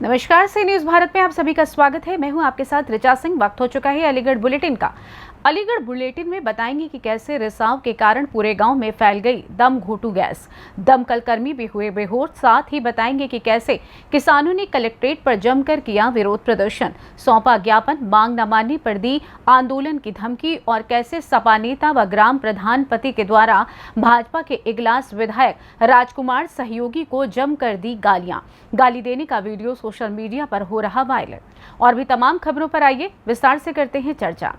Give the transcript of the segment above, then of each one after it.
नमस्कार, सी न्यूज़ भारत में आप सभी का स्वागत है। मैं हूं आपके साथ ऋचा सिंह। वक्त हो चुका है अलीगढ़ बुलेटिन का। अलीगढ़ बुलेटिन में बताएंगे कि कैसे रिसाव के कारण पूरे गांव में फैल गई दम घोटू गैस। दमकल कर्मी भी हुए बेहोश। साथ ही बताएंगे कि कैसे किसानों ने कलेक्ट्रेट पर जमकर किया विरोध प्रदर्शन, सौंपा ज्ञापन, मांग न मानने पर दी आंदोलन की धमकी, और कैसे सपा नेता व ग्राम प्रधान पति के द्वारा भाजपा के इगलास विधायक राजकुमार सहयोगी को जमकर दी गालियां। गाली देने का वीडियो सोशल मीडिया पर हो रहा वायरल। और भी तमाम खबरों पर आइए विस्तार से करते हैं चर्चा।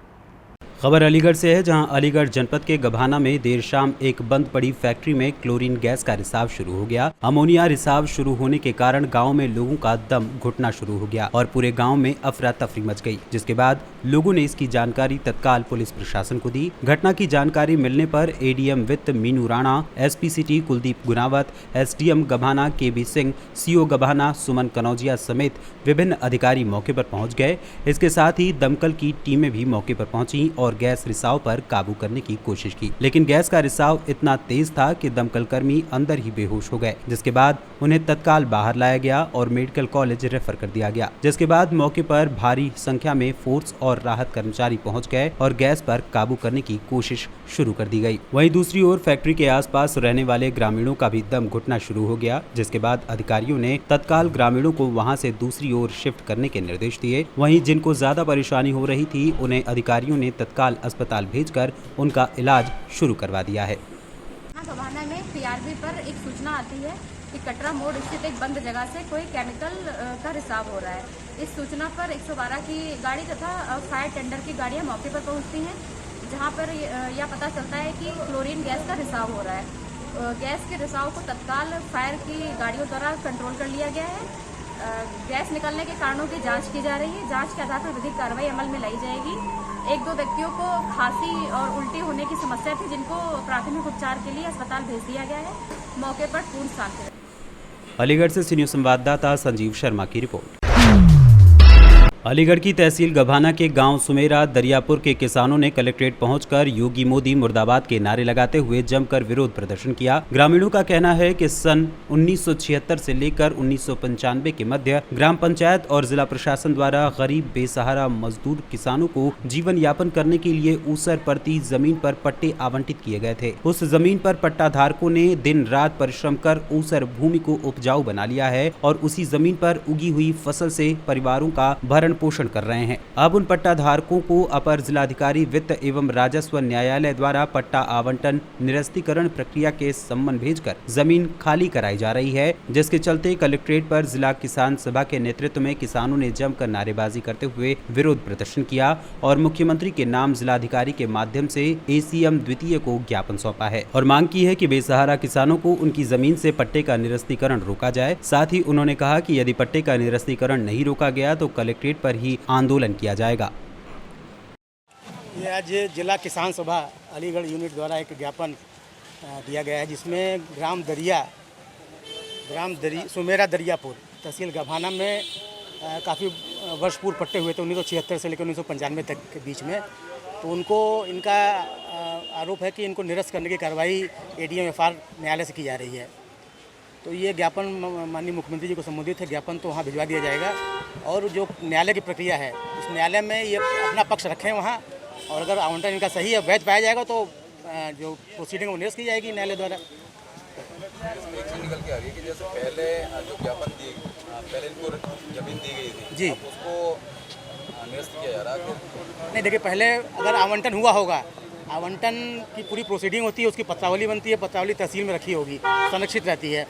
खबर अलीगढ़ से है, जहां अलीगढ़ जनपद के गभाना में देर शाम एक बंद पड़ी फैक्ट्री में क्लोरीन गैस का रिसाव शुरू हो गया। अमोनिया रिसाव शुरू होने के कारण गांव में लोगों का दम घुटना शुरू हो गया और पूरे गांव में अफरा तफरी मच गई, जिसके बाद लोगों ने इसकी जानकारी तत्काल पुलिस प्रशासन को दी। घटना की जानकारी मिलने पर एडीएम वित्त Meenu Rana, SP city Kuldeep Gunawat, SDM Gabhana KB Singh, CO Gabhana Suman Kanaujia समेत विभिन्न अधिकारी मौके पर पहुंच गए। इसके साथ ही दमकल की टीमें भी मौके पर पहुंची और गैस रिसाव पर काबू करने की कोशिश की, लेकिन गैस का रिसाव इतना तेज था कि दमकल कर्मी अंदर ही बेहोश हो गए, जिसके बाद उन्हें तत्काल बाहर लाया गया और मेडिकल कॉलेज रेफर कर दिया गया। जिसके बाद मौके पर भारी संख्या में फोर्स और राहत कर्मचारी पहुंच गए और गैस पर काबू करने की कोशिश शुरू कर दी गई। वहीं दूसरी ओर फैक्ट्री के आसपास रहने वाले ग्रामीणों का भी दम घुटना शुरू हो गया, जिसके बाद अधिकारियों ने तत्काल ग्रामीणों को वहां से दूसरी ओर शिफ्ट करने के निर्देश दिए। वहीं जिनको ज्यादा परेशानी हो रही थी उन्हें अधिकारियों ने तत्काल अस्पताल भेजकर उनका इलाज शुरू करवा दिया है। गभाना में पीआरबी पर एक सूचना आती है कि कटरा मोड़ स्थित एक बंद जगह से कोई केमिकल का रिसाव हो रहा है। इस सूचना पर 112 की गाड़ी तथा फायर टेंडर की गाड़ियां मौके पर पहुंचती हैं, जहां पर यह पता चलता है कि क्लोरीन गैस का रिसाव हो रहा है। गैस के रिसाव को तत्काल फायर की गाड़ियों द्वारा कंट्रोल कर लिया गया है। गैस निकलने के कारणों की जांच की जा रही है। जांच के आधार पर विधिक कार्रवाई अमल में लाई जाएगी। एक दो व्यक्तियों को खांसी और उल्टी होने की समस्या थी, जिनको प्राथमिक उपचार के लिए अस्पताल भेज दिया गया है। मौके पर पूर्ण शांति है। अलीगढ़ से सी न्यूज़ संवाददाता संजीव शर्मा की रिपोर्ट। अलीगढ़ की तहसील गभाना के गांव सुमेरा दरियापुर के किसानों ने कलेक्ट्रेट पहुंचकर योगी मोदी मुर्दाबाद के नारे लगाते हुए जमकर विरोध प्रदर्शन किया। ग्रामीणों का कहना है कि सन 1976 से लेकर 1995 के मध्य ग्राम पंचायत और जिला प्रशासन द्वारा गरीब बेसहारा मजदूर किसानों को जीवन यापन करने के लिए ऊसर पड़ती जमीन पर पट्टे आवंटित किए गए थे। उस जमीन पर पट्टा धारकों ने दिन रात परिश्रम कर ऊसर भूमि को उपजाऊ बना लिया है और उसी जमीन पर उगी हुई फसल से परिवारों का भरण पोषण कर रहे हैं। अब उन पट्टा धारकों को अपर जिलाधिकारी वित्त एवं राजस्व न्यायालय द्वारा पट्टा आवंटन निरस्तीकरण प्रक्रिया के सम्मन भेजकर जमीन खाली कराई जा रही है, जिसके चलते कलेक्ट्रेट पर जिला किसान सभा के नेतृत्व में किसानों ने जमकर नारेबाजी करते हुए विरोध प्रदर्शन किया और मुख्यमंत्री के नाम जिलाधिकारी के माध्यम से एसीएम द्वितीय को ज्ञापन सौंपा है और मांग की है कि बेसहारा किसानों को उनकी जमीन से पट्टे का निरस्तीकरण रोका जाए। साथ ही उन्होंने कहा कि यदि पट्टे का निरस्तीकरण नहीं रोका गया तो कलेक्ट्रेट पर ही आंदोलन किया जाएगा। ये आज जिला किसान सभा अलीगढ़ यूनिट द्वारा एक ज्ञापन दिया गया है, जिसमें सुमेरा दरियापुर तहसील गभाना में काफ़ी वर्ष पूर्व पट्टे हुए थे 1976 से लेकर 1995 तक के बीच में। तो उनको इनका आरोप है कि इनको निरस्त करने की कार्रवाई एडीएम एफआर न्यायालय से की जा रही है। तो ये ज्ञापन माननीय मुख्यमंत्री जी को संबोधित है। ज्ञापन तो वहाँ भिजवा दिया जाएगा और जो न्यायालय की प्रक्रिया है उस न्यायालय में ये अपना पक्ष रखें वहाँ, और अगर आवंटन इनका सही है, वैध पाया जाएगा तो जो प्रोसीडिंग वो निरस्त की जाएगी न्यायालय द्वारा। निकल के आ रही है कि जैसे पहले जो ज्ञापन पहले इनको जमीन दी गई थी जी, उसको निरस्त किया जा रहा है। नहीं देखिए, पहले अगर आवंटन हुआ होगा, आवंटन की पूरी प्रोसीडिंग होती है, उसकी पत्रावली बनती है, पत्रावली तहसील में रखी होगी, संरक्षित रहती है,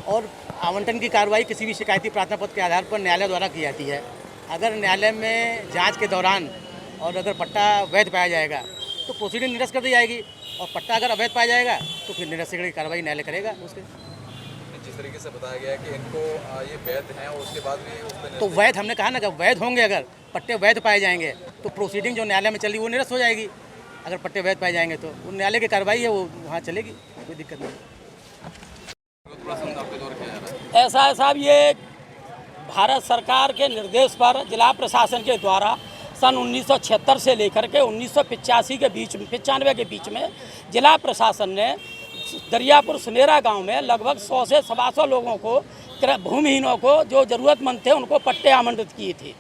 और आवंटन की कार्रवाई किसी भी शिकायती प्रार्थना पत्र के आधार पर न्यायालय द्वारा की जाती है। अगर न्यायालय में जांच के दौरान और अगर पट्टा वैध पाया जाएगा तो प्रोसीडिंग निरस्त कर दी जाएगी, और पट्टा अगर अवैध पाया जाएगा तो फिर निरस्तीकरण की कार्रवाई न्यायालय करेगा। उसके जिस तरीके से बताया गया है कि इनको ये वैध हैं और उसके बाद भी उसमें तो वैध, हमने कहा ना कि वैध होंगे, अगर पट्टे वैध पाए जाएंगे तो प्रोसीडिंग जो न्यायालय में चली वो निरस्त हो जाएगी। अगर पट्टे वैध पाए जाएंगे तो वो न्यायालय की कार्रवाई है, वो वहाँ चलेगी, कोई दिक्कत नहीं। ऐसा है साहब, ये भारत सरकार के निर्देश पर जिला प्रशासन के द्वारा सन 1976 से लेकर के 1985 के बीच 95 के बीच में जिला प्रशासन ने दरियापुर सुमेरा गांव में लगभग 100 से 125 लोगों को भूमिहीनों को, जो ज़रूरतमंद थे, उनको पट्टे आवंटित किए थे।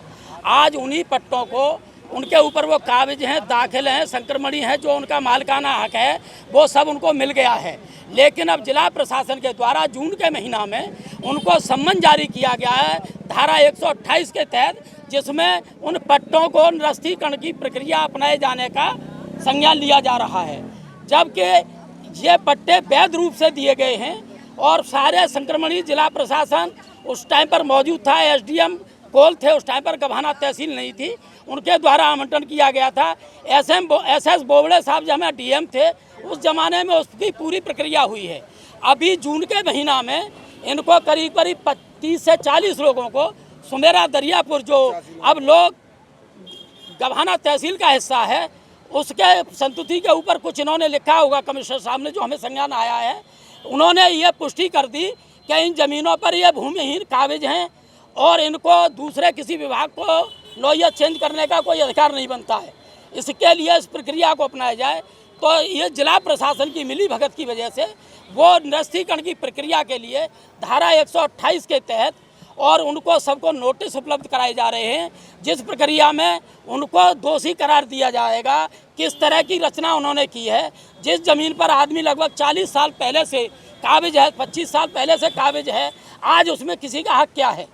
आज उन्हीं पट्टों को, उनके ऊपर वो कागज हैं, दाखिल हैं, संक्रमणी हैं, जो उनका मालिकाना हक है वो सब उनको मिल गया है। लेकिन अब जिला प्रशासन के द्वारा जून के महीना में उनको सम्मन जारी किया गया है धारा 128 के तहत, जिसमें उन पट्टों को निरस्तीकरण की प्रक्रिया अपनाए जाने का संज्ञान लिया जा रहा है। जबकि ये पट्टे वैध रूप से दिए गए हैं और सारे संक्रमणी जिला प्रशासन उस टाइम पर मौजूद था, एसडीएम कोल थे, उस टाइम पर गभाना तहसील नहीं थी, उनके द्वारा आवंटन किया गया था। एसएस बोबड़े साहब जब हमें डीएम थे, उस जमाने में उसकी पूरी प्रक्रिया हुई है। अभी जून के महीना में इनको करीब 30 से 40 लोगों को सुमेरा दरियापुर, जो अब लोग गभाना तहसील का हिस्सा है, उसके संतुति के ऊपर कुछ इन्होंने लिखा होगा कमिश्नर साहब ने, जो हमें संज्ञान आया है। उन्होंने ये पुष्टि कर दी कि इन ज़मीनों पर ये भूमिहीन काबिज हैं और इनको दूसरे किसी विभाग को नौयत चेंज करने का कोई अधिकार नहीं बनता है। इसके लिए इस प्रक्रिया को अपनाया जाए। तो ये जिला प्रशासन की मिली भगत की वजह से वो निरस्तीकरण की प्रक्रिया के लिए धारा 128 के तहत और उनको सबको नोटिस उपलब्ध कराए जा रहे हैं, जिस प्रक्रिया में उनको दोषी करार दिया जाएगा। किस तरह की रचना उन्होंने की है, जिस ज़मीन पर आदमी लगभग 40 साल पहले से काबिज है, 25 साल पहले से काबिज है, आज उसमें किसी का हक क्या है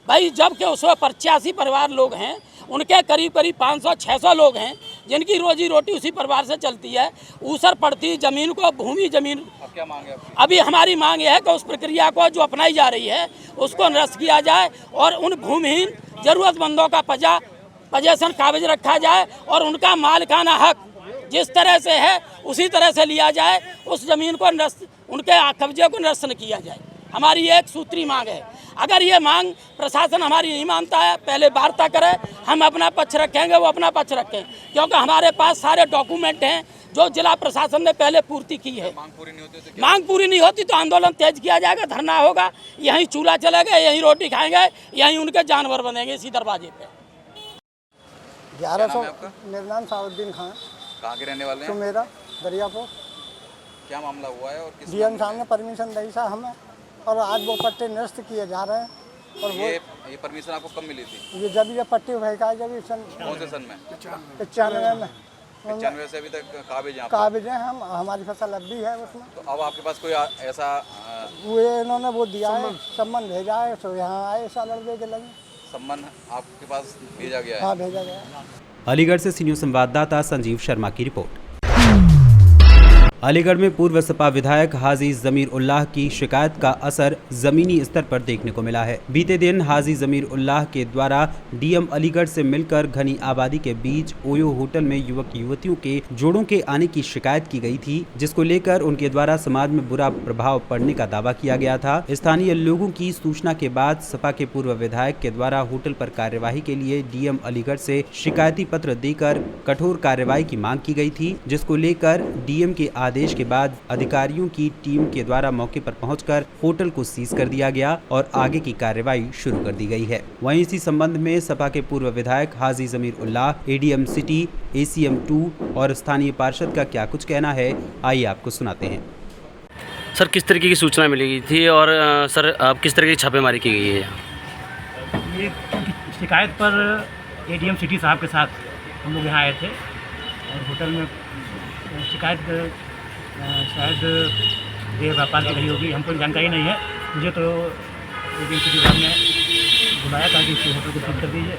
भाई? जबकि उसमें 85 परिवार लोग हैं, उनके करीब 500-600 लोग हैं जिनकी रोजी रोटी उसी परिवार से चलती है। ऊसर पड़ती ज़मीन को, भूमि ज़मीन, अब क्या मांग है आपकी? अभी हमारी मांग यह है कि उस प्रक्रिया को जो अपनाई जा रही है उसको निरस्त किया जाए और उन भूमिहीन ज़रूरतमंदों का पोजेशन काबिज रखा जाए और उनका मालिकाना हक जिस तरह से है उसी तरह से लिया जाए। उस ज़मीन को निरस्त, उनके कब्जे को निरस्त न किया जाए। हमारी एक सूत्री मांग है। अगर ये मांग प्रशासन हमारी नहीं मानता है, पहले वार्ता करे, हम अपना पक्ष रखेंगे, वो अपना पक्ष रखें, क्योंकि हमारे पास सारे डॉक्यूमेंट हैं जो जिला प्रशासन ने पहले पूर्ति की है। मांग पूरी नहीं होती तो मांग पूरी नहीं होती तो आंदोलन तेज किया जाएगा, धरना होगा, यहीं चूल्हा चलेगा, यहीं रोटी खाएंगे, यहीं उनके जानवर बनेंगे इसी दरवाजे पे। 1100। मेरा नाम साउद्दीन खान। कहाँ के रहने वाले हैं? सुमेरा दरियापुर। क्या मामला हुआ है और किस डीएम साहब ने परमिशन दी था हमें, और आज वो पट्टे निरस्त किए जा रहे हैं। और ये परमिशन आपको कब मिली थी? ये जब ये पट्टे भड़का, जब सन कौन से सन में? 95 में 95 से अभी तक काबिज हैं आप? काबिज हैं हम, हमारी फसल अब भी है उसमें। तो अब आपके पास कोई ऐसा वो इन्होंने वो दिया है, सम्मन भेजा है, तो यहाँ आए ऐसा लड़के के लगे। सम्मन आपके पास भेजा गया है? हाँ, भेजा गया है। अलीगढ़ से सीनियर संवाददाता संजीव शर्मा की रिपोर्ट। अलीगढ़ में पूर्व सपा विधायक हाजी जमीर उल्लाह की शिकायत का असर जमीनी स्तर पर देखने को मिला है। बीते दिन हाजी जमीर उल्लाह के द्वारा डीएम अलीगढ़ से मिलकर घनी आबादी के बीच ओयो होटल में युवक युवतियों के जोड़ों के आने की शिकायत की गई थी, जिसको लेकर उनके द्वारा समाज में बुरा प्रभाव पड़ने का दावा किया गया था। स्थानीय लोगों की सूचना के बाद सपा के पूर्व विधायक के द्वारा होटल पर कार्यवाही के लिए डीएम अलीगढ़ से शिकायती पत्र देकर कठोर कार्रवाई की मांग की गई थी, जिसको लेकर डीएम के आदेश के बाद अधिकारियों की टीम के द्वारा मौके पर पहुंचकर होटल को सीज कर दिया गया और आगे की कार्रवाई शुरू कर दी गई है। वहीं इसी संबंध में सपा के पूर्व विधायक हाजी जमीर उल्लाह, एडीएम सिटी, एसीएम 2 और स्थानीय पार्षद का क्या कुछ कहना है, आइए आपको सुनाते हैं। सर, किस तरीके की सूचना मिली थी और सर अब किस तरह की छापेमारी की गई है? ये शिकायत पर एडीएम सिटी साहब के साथ हम लोग यहाँ आए थे और होटल में शिकायत शायद देह व्यापार की रही होगी, हमको जानकारी नहीं है। मुझे तो एडीएम सिटी साहब ने बुलाया था कि होटल को सील कर दीजिए,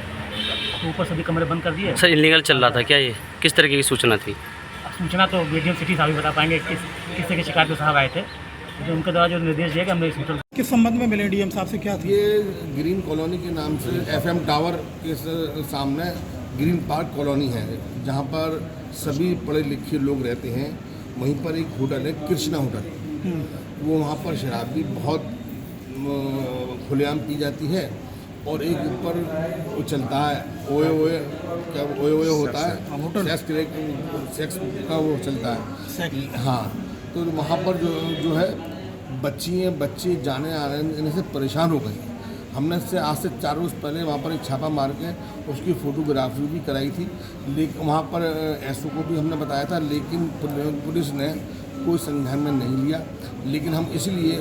तो ऊपर सभी कमरे बंद कर दिए। सर, इलीगल चल रहा था क्या? ये किस तरीके की सूचना थी? सूचना तो एडीएम सिटी साहब ही बता पाएंगे किस तरह की शिकायत के साहब आए थे, जो उनके द्वारा जो निर्देश दिए कि हमने इस होटल किस संबंध में मिले डीएम साहब से, क्या थी? ये ग्रीन कॉलोनी के नाम से एफएम टावर के सामने ग्रीन पार्क कॉलोनी है, जहाँ पर सभी पढ़े लिखे लोग रहते हैं। वहीं पर एक होटल है, कृष्णा होटल, वो वहाँ पर शराब भी बहुत खुलेआम पी जाती है और एक ऊपर वो चलता है ओए ओए, क्या ओए ओए होता है, सेक्स का वो चलता है। हाँ, तो वहाँ पर जो है बच्चे जाने आने से परेशान हो गए। हमने इससे आज से 4 रोज़ पहले वहाँ पर एक छापा मार के उसकी फ़ोटोग्राफी भी कराई थी, लेकिन वहाँ पर एसओ को भी हमने बताया था, लेकिन पुलिस ने कोई संज्ञान में नहीं लिया। लेकिन हम इसलिए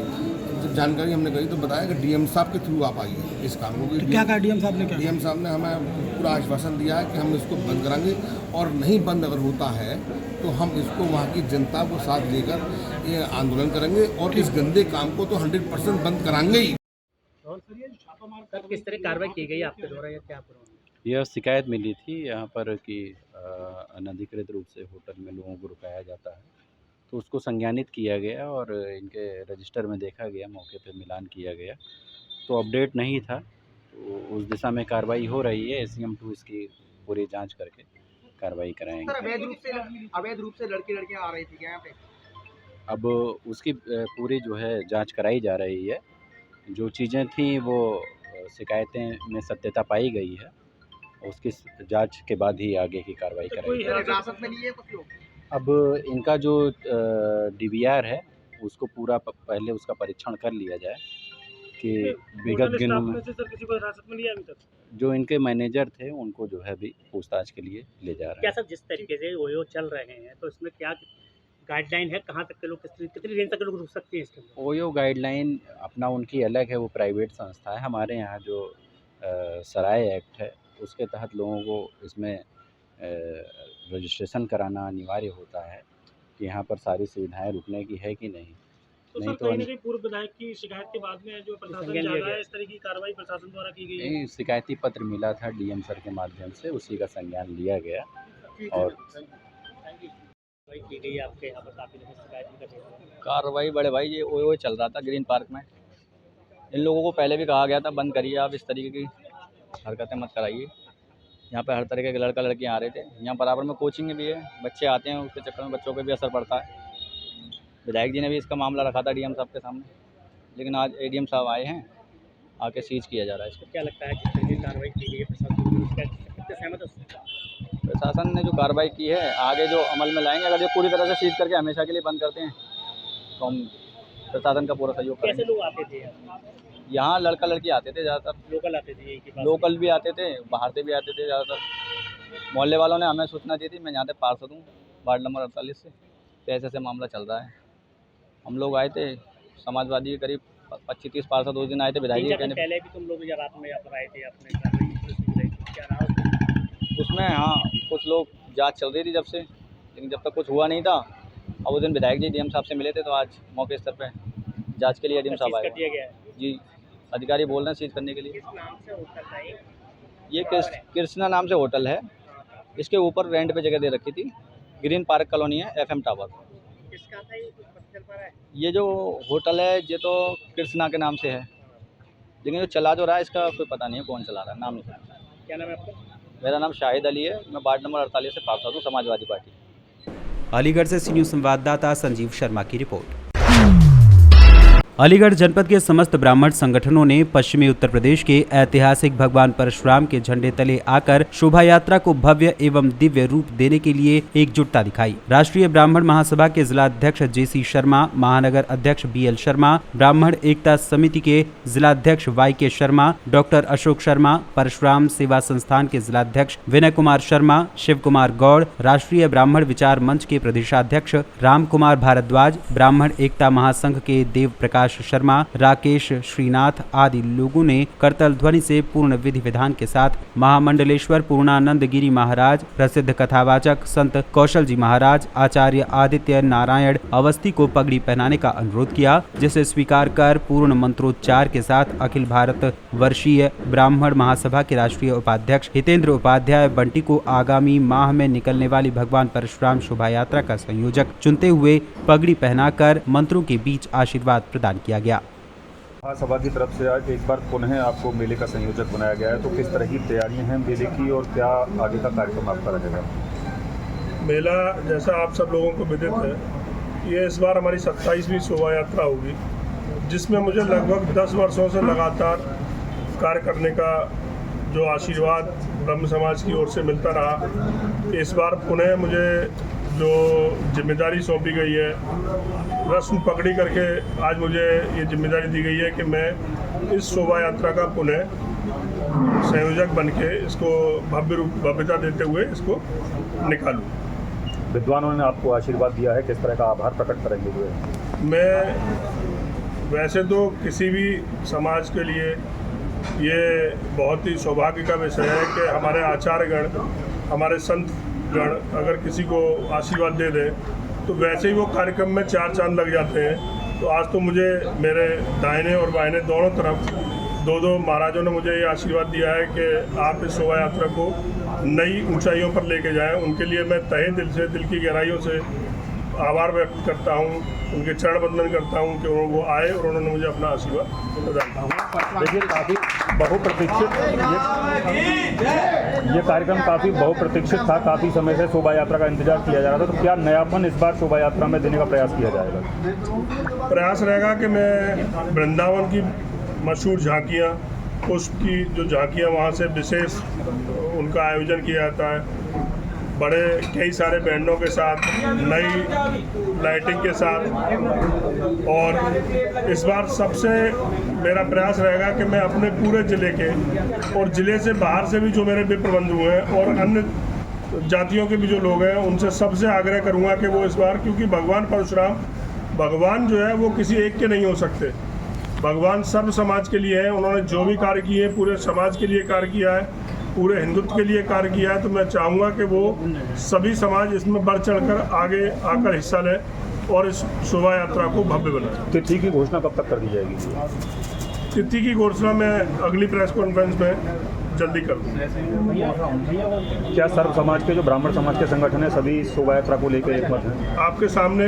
जब जानकारी हमने करी तो बताया कि डीएम साहब के थ्रू आप आइए इस काम को। क्या कहा डीएम साहब ने? क्या डीएम साहब ने हमें पूरा आश्वासन दिया है कि हम इसको बंद कराएंगे, और नहीं बंद अगर होता है तो हम इसको वहाँ की जनता को साथ लेकर ये आंदोलन करेंगे और इस गंदे काम को तो 100% बंद कराएंगे ही। सर किस तरह कार्रवाई की गई आपके द्वारा या क्या? यह शिकायत मिली थी यहाँ पर कि अनधिकृत रूप से होटल में लोगों को रुकाया जाता है, तो उसको संज्ञानित किया गया और इनके रजिस्टर में देखा गया, मौके पर मिलान किया गया, तो अपडेट नहीं था, तो उस दिशा में कार्रवाई हो रही है। SCM 2 इसकी पूरी जांच करके कार्रवाई कराएंगे। अवैध रूप से लड़के लड़कियां आ रही थी यहाँ पे? अब उसकी पूरी जो है जांच कराई जा रही है। जो चीज़ें थी वो शिकायतें में सत्यता पाई गई है, उसकी जांच के बाद ही आगे की कार्रवाई करेंगे। हिरासत में लिए कुछ लोग? अब इनका जो DVR है उसको पूरा पहले उसका परीक्षण कर लिया जाए कि विगत दिनों में किसी को हिरासत में लिया अभी तक? जो इनके मैनेजर थे उनको जो है अभी पूछताछ के लिए ले जा रहे क्या हैं। सर जिस तरीके से ओयो चल रहे हैं तो इसमें क्या गाइडलाइन है, कहाँ तक के लोग कितनी रेंज तक के लोग रुक सकते हैं इसके अंदर? ओयो गाइडलाइन अपना उनकी अलग है, वो प्राइवेट संस्था है। हमारे यहाँ जो सराय एक्ट है उसके तहत लोगों को इसमें रजिस्ट्रेशन कराना अनिवार्य होता है कि यहाँ पर सारी सुविधाएं रुकने की है कि नहीं। तो नहीं सर कहीं ना कहीं पूर्व विधायक की शिकायत के बाद में जो प्रशासन जा रहा है, इस तरह की कार्रवाई प्रशासन द्वारा की गई है? नहीं, शिकायती पत्र मिला था DM सर के माध्यम से, उसी का संज्ञान लिया गया और की गई आपके यहाँ पर काफी लोगों शिकायत भी कर रहे हैं। कार्रवाई बड़े भाई ये ओयो चल रहा था ग्रीन पार्क में। इन लोगों को पहले भी कहा गया था बंद करिए, आप इस तरीके की हरकतें मत कराइए। यहाँ पर हर तरीके के लड़का लड़कियाँ आ रहे थे, यहाँ बराबर में कोचिंग भी है, बच्चे आते हैं, उसके चक्कर में बच्चों पर भी असर पड़ता है। विधायक जी ने भी इसका मामला रखा था DM साहब के सामने, लेकिन आज ADM साहब आए हैं, आके सीज किया जा रहा है इसको। क्या लगता है जिस तरह की कार्रवाई की गई है प्रशासन सहमत है? प्रशासन ने जो कार्रवाई की है आगे जो अमल में लाएंगे। अगर ये पूरी तरह से सीज करके हमेशा के लिए बंद करते हैं तो हम प्रशासन का पूरा सहयोग करेंगे। कैसे लोग आते थे यहाँ लड़का लड़की आते थे ज़्यादातर, लोकल आते थे? यही की बात लोकल भी आते थे, बाहर से भी आते थे ज़्यादातर। मोहल्ले वालों ने हमें सूचना दी थी, मैं यहाँ से पार्षद हूँ वार्ड नंबर 48 से, तो ऐसे मामला चल रहा है। हम लोग आए थे, समाजवादी के करीब 25-30 पार्षद उस दिन आए थे। विधायक जी कहने पहले भी तुम लोग रात में यहाँ पर आए थे, अपने क्या रहा उसमें? हाँ, कुछ लोग जांच चल रही थी जब से, लेकिन जब तक कुछ हुआ नहीं था। अब उस दिन विधायक जी DM साहब से मिले थे, तो आज मौके स्तर पे जांच के लिए DM साहब आए जी। अधिकारी बोल रहे हैं सीज करने के लिए। किस नाम से होटल है ये कृष्णा नाम से होटल है, इसके ऊपर रेंट पे जगह दे रखी थी। ग्रीन पार्क कॉलोनी है, FM टावर। किसका था ये, कुछ पता चल पा रहा है? ये जो होटल है ये तो कृष्णा के नाम से है, लेकिन जो चला जो रहा है इसका कोई पता नहीं है कौन चला रहा है, नाम नहीं जानता। क्या नाम है आपका? मेरा नाम शाहिद अली है, मैं वार्ड नंबर 48 से पार्षद हूँ, समाजवादी पार्टी। अलीगढ़ से सी न्यूज़ संवाददाता संजीव शर्मा की रिपोर्ट। अलीगढ़ जनपद के समस्त ब्राह्मण संगठनों ने पश्चिमी उत्तर प्रदेश के ऐतिहासिक भगवान परशुराम के झंडे तले आकर शोभा यात्रा को भव्य एवं दिव्य रूप देने के लिए एकजुटता दिखाई। राष्ट्रीय ब्राह्मण महासभा के जिलाध्यक्ष JC शर्मा, महानगर अध्यक्ष BL शर्मा, ब्राह्मण एकता समिति के जिलाध्यक्ष YK शर्मा, डॉक्टर अशोक शर्मा, परशुराम सेवा संस्थान के जिलाध्यक्ष विनय कुमार शर्मा, शिव कुमार गौड़, राष्ट्रीय ब्राह्मण विचार मंच के प्रदेशाध्यक्ष राम कुमार भारद्वाज, ब्राह्मण एकता महासंघ के देव प्रकाश शर्मा, राकेश श्रीनाथ आदि लोगों ने करतल ध्वनि से पूर्ण विधि विधान के साथ महामंडलेश्वर पूर्णानंद गिरी महाराज, प्रसिद्ध कथावाचक संत कौशल जी महाराज, आचार्य आदित्य नारायण अवस्थी को पगड़ी पहनाने का अनुरोध किया, जिसे स्वीकार कर पूर्ण मंत्रोच्चार के साथ अखिल भारत वर्षीय ब्राह्मण महासभा के राष्ट्रीय उपाध्यक्ष हितेंद्र उपाध्याय बंटी को आगामी माह में निकलने वाली भगवान परशुराम शोभा यात्रा का संयोजक चुनते हुए पगड़ी पहनाकर मंत्रों के बीच आशीर्वाद प्रदान किया गया। महासभा की तरफ से आज एक बार पुनः आपको मेले का संयोजक बनाया गया है, तो किस तरह की तैयारियां हैं मेले की और क्या आगे का कार्यक्रम आपका रहेगा? मेला जैसा आप सब लोगों को विदित है, ये इस बार हमारी 27वीं शोभा यात्रा होगी, जिसमें मुझे लगभग 10 वर्षों से लगातार कार्य करने का जो आशीर्वाद ब्रह्म समाज की ओर से मिलता रहा, इस बार पुनः मुझे जो जिम्मेदारी सौंपी गई है, रस्म पकड़ी करके आज मुझे ये जिम्मेदारी दी गई है कि मैं इस शोभा यात्रा का पुनः संयोजक बन के इसको भव्यता देते हुए इसको निकालूं। विद्वानों ने आपको आशीर्वाद दिया है, किस तरह का आभार प्रकट करेंगे? मैं वैसे तो किसी भी समाज के लिए ये बहुत ही सौभाग्य का विषय है कि हमारे आचार्यगण, हमारे संतगण अगर किसी को आशीर्वाद दे दें तो वैसे ही वो कार्यक्रम में 4 चांद लग जाते हैं। तो आज तो मुझे मेरे दाहिने और बाइने दोनों तरफ 2 महाराजों ने मुझे ये आशीर्वाद दिया है कि आप इस शोभा यात्रा को नई ऊंचाइयों पर लेके जाएं। उनके लिए मैं तहे दिल से, दिल की गहराइयों से आभार व्यक्त करता हूं, उनके चरण वंदन करता हूं कि वो आए और उन्होंने मुझे अपना आशीर्वाद प्रदान किया। देखिए, काफ़ी बहुप्रतीक्षित ये कार्यक्रम काफ़ी बहुप्रतीक्षित था। काफ़ी समय से शोभा यात्रा का इंतजार किया जा रहा था, तो क्या नयापन इस बार शोभा यात्रा में देने का प्रयास किया जाएगा? प्रयास रहेगा कि मैं वृंदावन की मशहूर झांकियाँ, उसकी जो झांकियाँ वहाँ से विशेष उनका आयोजन किया जाता है, बड़े कई सारे बैंडों के साथ, नई लाइटिंग के साथ। और इस बार सबसे मेरा प्रयास रहेगा कि मैं अपने पूरे ज़िले के और ज़िले से बाहर से भी जो मेरे विप्र बंधु हैं और अन्य जातियों के भी जो लोग हैं, उनसे सबसे आग्रह करूँगा कि वो इस बार, क्योंकि भगवान परशुराम, भगवान जो है वो किसी एक के नहीं हो सकते, भगवान सर्व समाज के लिए है। उन्होंने जो भी कार्य किए हैं पूरे समाज के लिए कार्य किया है, पूरे हिंदुत्व के लिए कार्य किया है। तो मैं चाहूँगा कि वो सभी समाज इसमें बढ़ चढ़कर आगे आकर हिस्सा लें और इस शोभा यात्रा को भव्य बनाएं। तिथि की घोषणा कब तक कर दी जाएगी? तिथि की घोषणा मैं अगली प्रेस कॉन्फ्रेंस में जल्दी कर दूँगा। क्या सर्व समाज के, जो ब्राह्मण समाज के संगठन है, सभी शोभा यात्रा को लेकर एक मत हैं? आपके सामने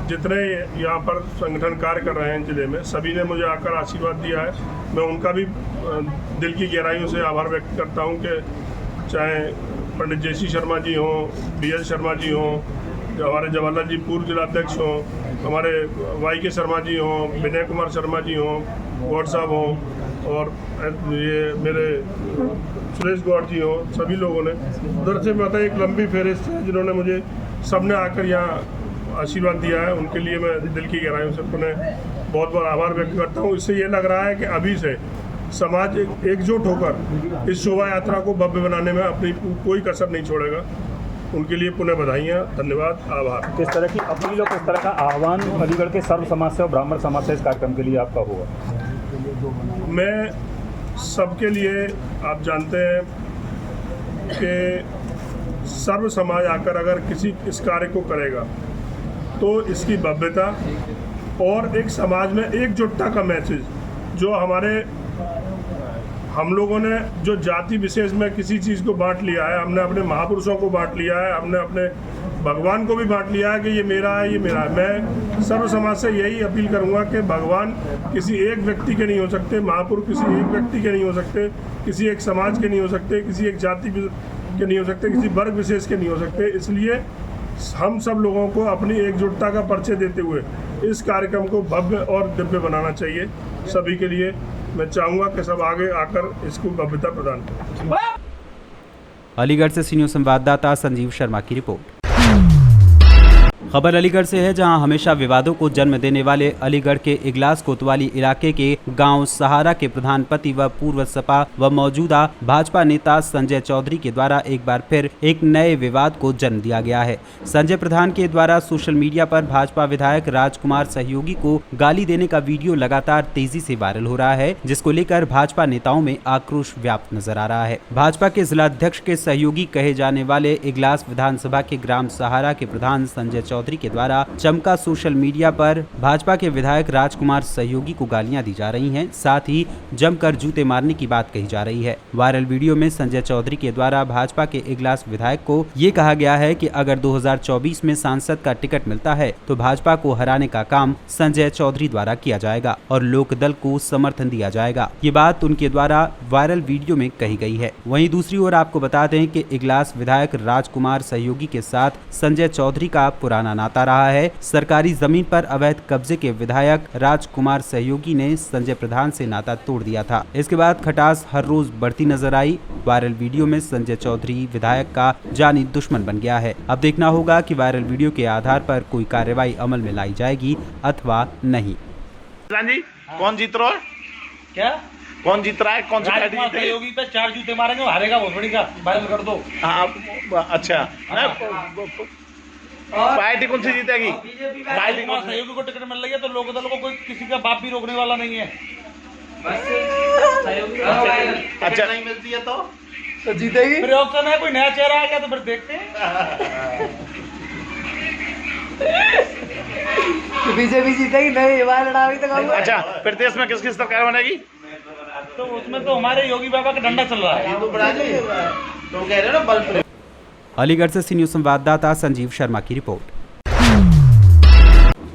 जितने यहाँ पर संगठन कार्य कर रहे हैं जिले में, सभी ने मुझे आकर आशीर्वाद दिया है। मैं उनका भी दिल की गहराइयों से आभार व्यक्त करता हूँ कि चाहे पंडित जयसी शर्मा जी हों, BL शर्मा जी हों, हमारे जवाहरलाल जी पूर्व जिलाध्यक्ष हों, हमारे YK शर्मा जी हों, विनय कुमार शर्मा जी हों, गौड़ साहब हों, और ये मेरे सुरेश गौड़ जी हों, सभी लोगों ने उधर से मतलब एक लंबी फहरिस्त है जिन्होंने मुझे सबने आकर यहाँ आशीर्वाद दिया है। उनके लिए मैं दिल की गहराइयों से पुनः बहुत बहुत आभार व्यक्त करता हूँ। इससे ये लग रहा है कि अभी से समाज एकजुट होकर इस शोभा यात्रा को भव्य बनाने में अपनी कोई कसर नहीं छोड़ेगा। उनके लिए पुनः बधाइयाँ, धन्यवाद, आभार। किस तरह की अपील और किस तरह का आह्वान अलीगढ़ के सर्व समाज से और ब्राह्मण समाज से इस कार्यक्रम के लिए आपका होगा? मैं सबके लिए, आप जानते हैं कि सर्व समाज आकर अगर किसी इस कार्य को करेगा तो इसकी भव्यता और एक समाज में एकजुटता का मैसेज, जो हम लोगों ने जो जाति विशेष में किसी चीज़ को बांट लिया है, हमने अपने महापुरुषों को बांट लिया है, हमने अपने भगवान को भी बांट लिया है कि ये मेरा है, ये मेरा है। मैं सर्व समाज से यही अपील करूंगा कि भगवान किसी एक व्यक्ति के नहीं हो सकते, महापुरुष किसी एक व्यक्ति के नहीं हो सकते, किसी एक समाज के नहीं हो सकते, किसी एक जाति के नहीं हो सकते, किसी वर्ग विशेष के नहीं हो सकते। इसलिए हम सब लोगों को अपनी एकजुटता का परिचय देते हुए इस कार्यक्रम को भव्य और दिव्य बनाना चाहिए। सभी के लिए मैं चाहूँगा कि सब आगे आकर इसको भव्यता प्रदान करें। अलीगढ़ से सीनियर संवाददाता संजीव शर्मा की रिपोर्ट। खबर अलीगढ़ से है, जहां हमेशा विवादों को जन्म देने वाले अलीगढ़ के इगलास कोतवाली इलाके के गांव सहारा के प्रधान पति व पूर्व सपा व मौजूदा भाजपा नेता संजय चौधरी के द्वारा एक बार फिर एक नए विवाद को जन्म दिया गया है। संजय प्रधान के द्वारा सोशल मीडिया पर भाजपा विधायक राजकुमार सहयोगी को गाली देने का वीडियो लगातार तेजी से वायरल हो रहा है, जिसको लेकर भाजपा नेताओं में आक्रोश व्याप्त नजर आ रहा है। भाजपा के जिलाध्यक्ष के सहयोगी कहे जाने वाले इगलास विधानसभा के ग्राम सहारा के प्रधान संजय चौधरी के द्वारा चमका सोशल मीडिया पर भाजपा के विधायक राजकुमार सहयोगी को गालियां दी जा रही हैं, साथ ही जमकर जूते मारने की बात कही जा रही है। वायरल वीडियो में संजय चौधरी के द्वारा भाजपा के इगलास विधायक को ये कहा गया है कि अगर 2024 में सांसद का टिकट मिलता है तो भाजपा को हराने का काम संजय चौधरी द्वारा किया जाएगा और लोकदल को समर्थन दिया जाएगा। ये बात उनके द्वारा वायरल वीडियो में कही गई है। वहीं दूसरी ओर आपको बता दें कि इगलास विधायक राजकुमार सहयोगी के साथ संजय चौधरी का पुराना नाता रहा है। सरकारी जमीन पर अवैध कब्जे के विधायक राजकुमार सहयोगी ने संजय प्रधान से नाता तोड़ दिया था। इसके बाद खटास हर रोज बढ़ती नजर आई। वायरल वीडियो में संजय चौधरी विधायक का जानी दुश्मन बन गया है। अब देखना होगा कि वायरल वीडियो के आधार पर कोई कार्रवाई अमल में लाई जाएगी अथवा नहीं। जी कौन जीत रहा है? क्या कौन जीत रहा है? कौन सी पार्टी सहयोगी पे 4 जूते मारेंगे, हारेगा भोसड़ी का वायरल कर दो। हाँ अच्छा, पार्टी कौन सी जीतेगी? पार्टी को सहयोगी को टिकट मिल रही है तो लोक दल को कोई किसी का बाप भी रोकने वाला नहीं है। अच्छा नहीं मिलती है तो जीतेगी। फिर ऑप्शन है, कोई नया चेहरा आ गया तो फिर देखते हैं। बीजेपी जीतेगी नहीं, बार लड़ाई तो कहूँगा। अच्छा, फिर देश में किसकी सरकार बनेगी? तो उसमें तो हमारे योगी बाबा का डंडा चल रहा है। तो कह रहे हो ना बल। अलीगढ़ से सी न्यूज़ संवाददाता संजीव शर्मा की रिपोर्ट।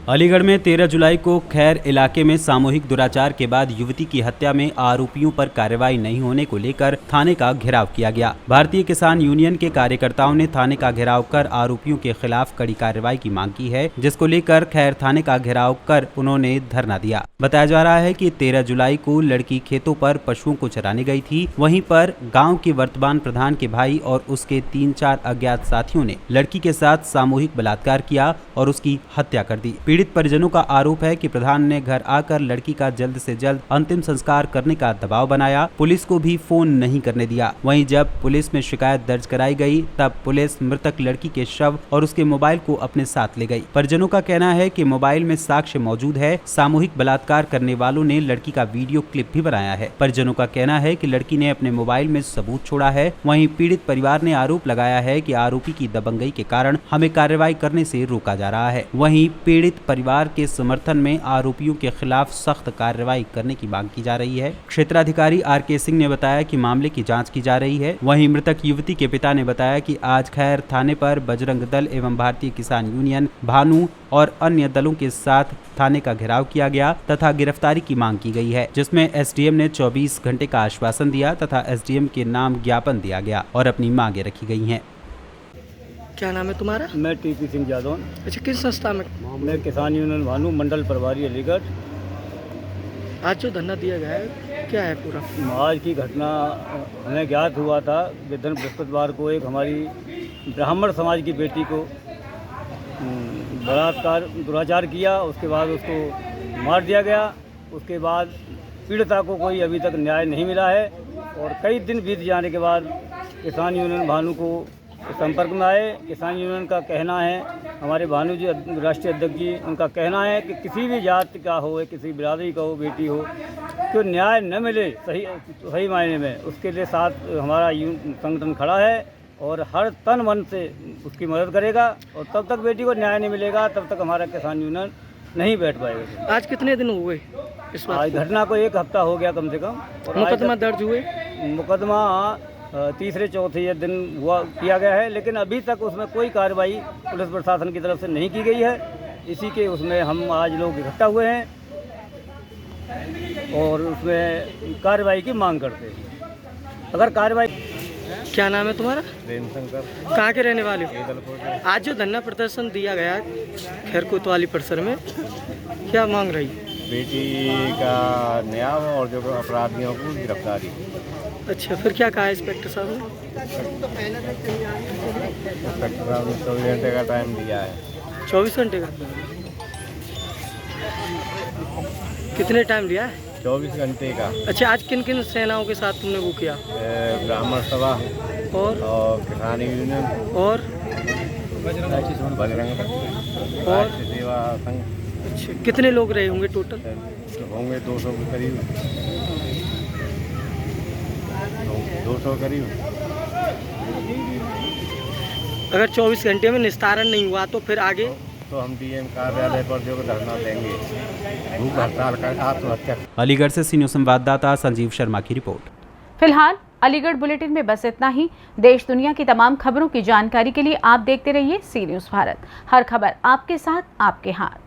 अलीगढ़ में 13 जुलाई को खैर इलाके में सामूहिक दुराचार के बाद युवती की हत्या में आरोपियों पर कार्रवाई नहीं होने को लेकर थाने का घेराव किया गया। भारतीय किसान यूनियन के कार्यकर्ताओं ने थाने का घेराव कर आरोपियों के खिलाफ कड़ी कार्रवाई की मांग की है, जिसको लेकर खैर थाने का घेराव कर उन्होंने धरना दिया। बताया जा रहा है कि 13 जुलाई को लड़की खेतों पर पशुओं को चराने गई थी। वहीं पर गाँव के वर्तमान प्रधान के भाई और उसके 3-4 अज्ञात साथियों ने लड़की के साथ सामूहिक बलात्कार किया और उसकी हत्या कर दी। पीड़ित परिजनों का आरोप है कि प्रधान ने घर आकर लड़की का जल्द से जल्द अंतिम संस्कार करने का दबाव बनाया, पुलिस को भी फोन नहीं करने दिया। वहीं जब पुलिस में शिकायत दर्ज कराई गई तब पुलिस मृतक लड़की के शव और उसके मोबाइल को अपने साथ ले गई। परिजनों का कहना है कि मोबाइल में साक्ष्य मौजूद है। सामूहिक बलात्कार करने वालों ने लड़की का वीडियो क्लिप भी बनाया है। परिजनों का कहना है कि लड़की ने अपने मोबाइल में सबूत छोड़ा है। वहीं पीड़ित परिवार ने आरोप लगाया है कि आरोपी की दबंगई के कारण हमें कार्रवाई करने से रोका जा रहा है। वहीं पीड़ित परिवार के समर्थन में आरोपियों के खिलाफ सख्त कार्रवाई करने की मांग की जा रही है। क्षेत्राधिकारी आर.के. सिंह ने बताया कि मामले की जांच की जा रही है। वहीं मृतक युवती के पिता ने बताया कि आज खैर थाने पर बजरंग दल एवं भारतीय किसान यूनियन, भानु और अन्य दलों के साथ थाने का घेराव किया गया तथा गिरफ्तारी की मांग की गई है, जिसमें एसडीएम ने 24 घंटे का आश्वासन दिया तथा एसडीएम के नाम ज्ञापन दिया गया और अपनी मांगे रखी गई हैं। क्या नाम है तुम्हारा? मैं टीपी सिंह जादौन। अच्छा, किस संस्था में? मैं किसान यूनियन भानु मंडल प्रभारी अलीगढ़। आज जो धरना दिया गया है क्या है पूरा? आज की घटना हमें ज्ञात हुआ था कि दिन बृहस्पतिवार को एक हमारी ब्राह्मण समाज की बेटी को बलात्कार दुराचार किया, उसके बाद उसको मार दिया गया। उसके बाद पीड़िता को कोई अभी तक न्याय नहीं मिला है और कई दिन बीत जाने के बाद किसान यूनियन भानु को संपर्क में आए। किसान यूनियन का कहना है, हमारे भानु जी राष्ट्रीय अध्यक्ष जी, उनका कहना है कि किसी भी जाति का हो, किसी बिरादरी का हो, बेटी हो, तो न्याय न मिले सही मायने में, उसके लिए साथ हमारा संगठन खड़ा है और हर तन मन से उसकी मदद करेगा। और तब तक बेटी को न्याय नहीं मिलेगा तब तक हमारा किसान यूनियन नहीं बैठ पाएगा। आज कितने दिन हुए इस बात? आज घटना को 1 हफ्ता हो गया कम से कम। और मुकदमा दर्ज हुए? मुकदमा तीसरे चौथे दिन हुआ किया गया है, लेकिन अभी तक उसमें कोई कार्रवाई पुलिस प्रशासन की तरफ से नहीं की गई है। इसी के उसमें हम आज लोग इकट्ठा हुए हैं और उसमें कार्रवाई की मांग करते हैं। अगर कार्रवाई। क्या नाम है तुम्हारा? प्रेम शंकर। कहाँ के रहने वाले हो? आज जो धरना प्रदर्शन दिया गया खैर कोतवाली परिसर में, क्या मांग रही? बेटी का न्याय और जो अपराधियों को गिरफ्तारी। अच्छा, फिर क्या कहा इंस्पेक्टर साहब ने? इंस्पेक्टर साहब ने 24 घंटे का टाइम दिया है। 24 घंटे का? कितने टाइम दिया है? 24 घंटे का। अच्छा, आज किन किन सेनाओं के साथ तुमने वो किया? ब्राह्मण सभा और किसान यूनियन और बजरंग और सेवा संघ। अच्छा, कितने लोग रहे होंगे टोटल? होंगे 200 के करीब। 200 करीब। अगर 24 घंटे में निस्तारण नहीं हुआ तो फिर आगे? तो हम डीएम कार्यालय पर जो धरना देंगे, भूख हड़ताल कर आत्महत्या। अलीगढ़ से सी न्यूज़ संवाददाता संजीव शर्मा की रिपोर्ट। फिलहाल अलीगढ़ बुलेटिन में बस इतना ही। देश दुनिया की तमाम खबरों की जानकारी के लिए आप देखते रहिए सी न्यूज़ भारत। हर खबर आपके साथ, आपके हाथ।